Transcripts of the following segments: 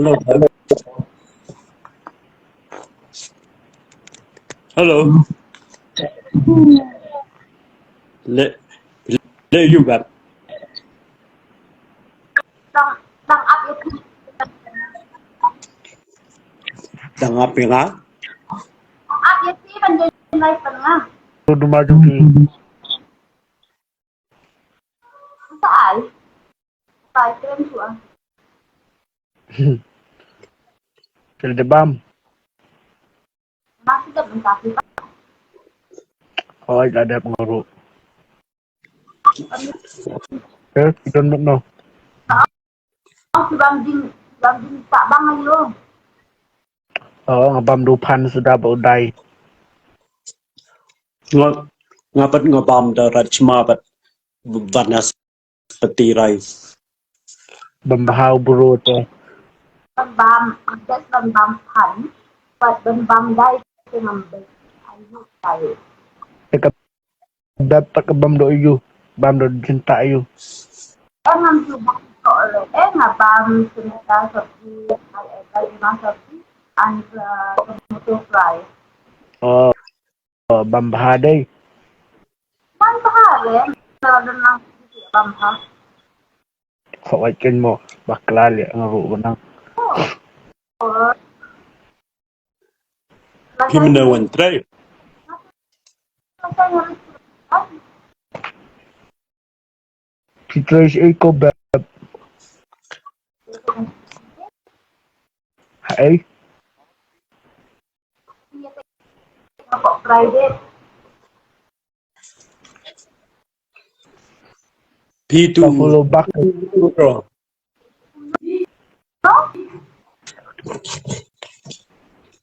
Halo, halo, le, le juga. Đang áp lực Đang apa nga? áp lực sih penjelasan live tengah. Dumajuki Saan? Tayo keren siya. Kildebam. Masih dapat kasi pa. Oh, ada pengaruh. Kita no. Si Bambing Pak Bang ayo. Oh, ngabam dupan sudah baudai. Ngapat ngabam darat cemapat banas petirai. Bambahau buru tu. Agak Bambam Pan. But Bambam Dai ngambil. Ayo tayo. Dekat dapat ke bam do iyu. Bam do cinta iyu. Ngambil bang soalnya. Ngabam seneta seperti lima seperti and tomato fry. Oh, bam bahadai. Man bahari. Nalala ng Bambam. Kau ikan mo. Baklali ngaruh benang. Oh. Pimna wentrai. Pitrais iko bab. Hai. Private. Pitu. Follow back.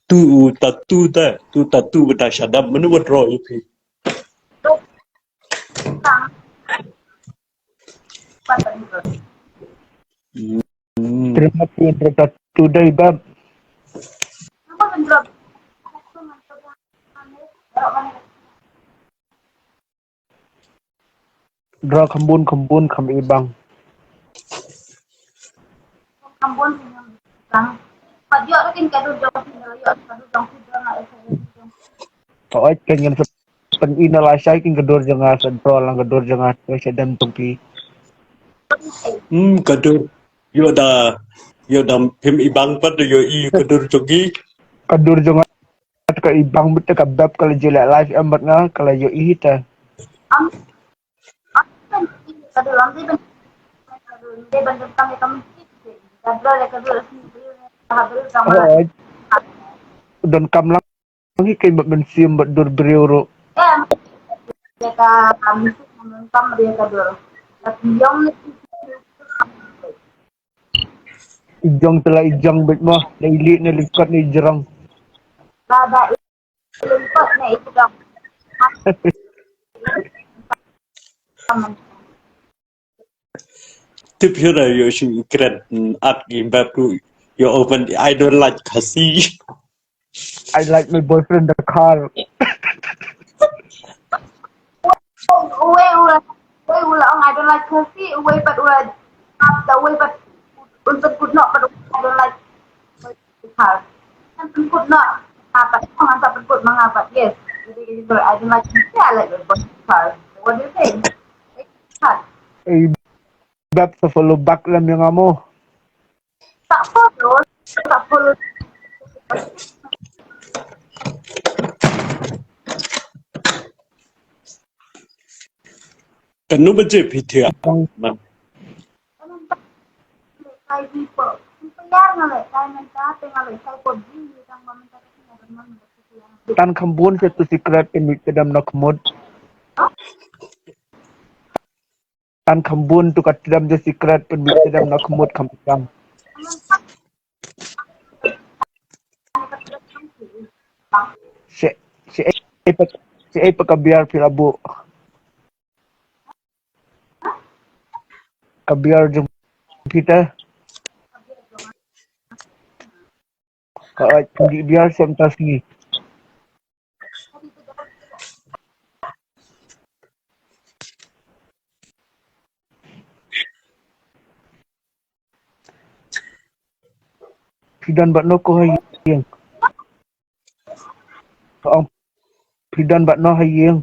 Tu tatu benda syadab menurut roh ipi. Terima kasih untuk today bab. Draw kembun kami ibang. Kau ikan yang sepen inalasay king gadur jangan sedro lang gadur jangan sedem tungki. Kadur. Yo da pim ibang pat yo i kadur jogi. Gadur jangan ka ibang betul ka bab kalau jelek live embat nga kalau yo ihita. Oh, dan kam lang kay mensium badur beriuro. Mereka kami menentang mereka dulu. Tapi yang Ijong telah ijong bet mo. Naili na likat ni jerang. rada lempot na itu dong. Tip hira yo shu kred at game bab tu. Yo open I don't like kasi. I like my boyfriend the car. Uwe ulang I don't like coffee. Uwe but uwe the way but untuk good not but I don't like car. And good not apa mengapa good mengapa yes. Jadi I don't like coffee. I like the car. What do you think? Ay, bab sa follow back lang yung amo. Tak follow. Tak follow. Kanu baje pithia. Kay people. Payar nga le kay mentate nga le kay podji sang maminta kasi nga man Tan kambun sa to secret in kadam na kumod. Tan kambun to kadam the secret in kadam na kumod kampang. Si si si ay pagkabiar pilabu. Kabiar jung kita. Hindi biar semtas ni. Pidan bat no ko hayeng. Ang pidan bat no hayeng.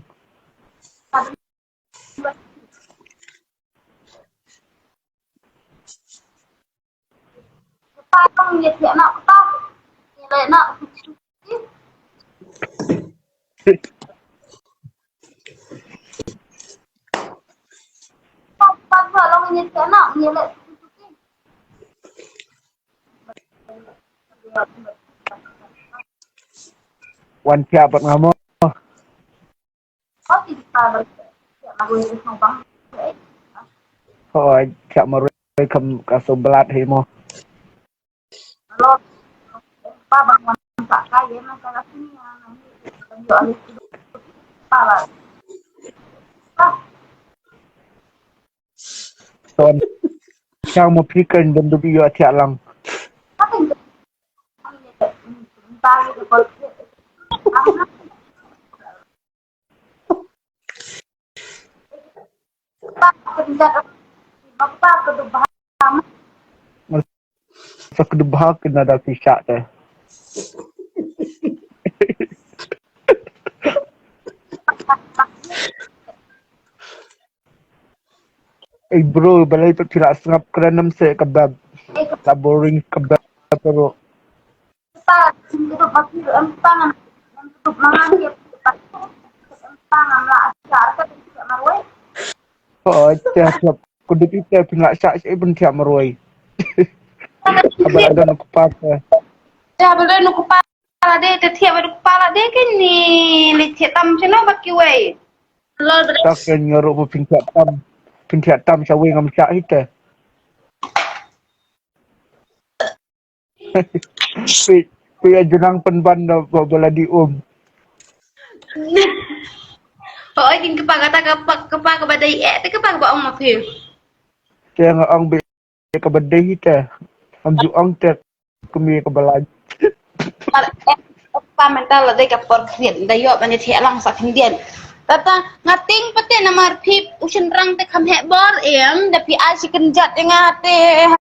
Ta không nhiệt thiện nào ta. Nhiệt lệ nào. Không, ta vừa lo nhiệt thiện nào, nhiệt lệ. Wan cia bat ngamo. Có gì ta được mà người không vắng. Oi cia maroi kam kaso belat hemo. Lo pa bangun tak kaya masalah sini yang nanti pala. Son chang mo pikan dan dubi yo cia lang. Tapi ta gitu kalau Bapa kedua Sa kedebah kena dah pisyak teh. Bro, balai tu tidak sengap keranam se kebab. Tak boring kebab pero kita hidup masih empangan hidup mangan dia empangan lah asyar kan tidak marwai tiap kudu kita pinlak syak saya pun tiap maroi. Abang ada nak pakai. ya boleh nu kepala dia tiap ada kepala dia kan ni licet tam cina baki wei lo Tak kan nyorok mo pintiak tam sawi ngam syak kita. Pi ajunang penban dah bola di oh ini kepala kepala kepada tapi kepala buat orang mafia Saya ang be ka badai kita. Ang juang tek kami ka balaj. pa mental là đây gặp con hiện đây yo ban thiệt lang sa kinh điển tata ngating pate na marphip usin rang te kham he bor eng da pi a sikin jat ngate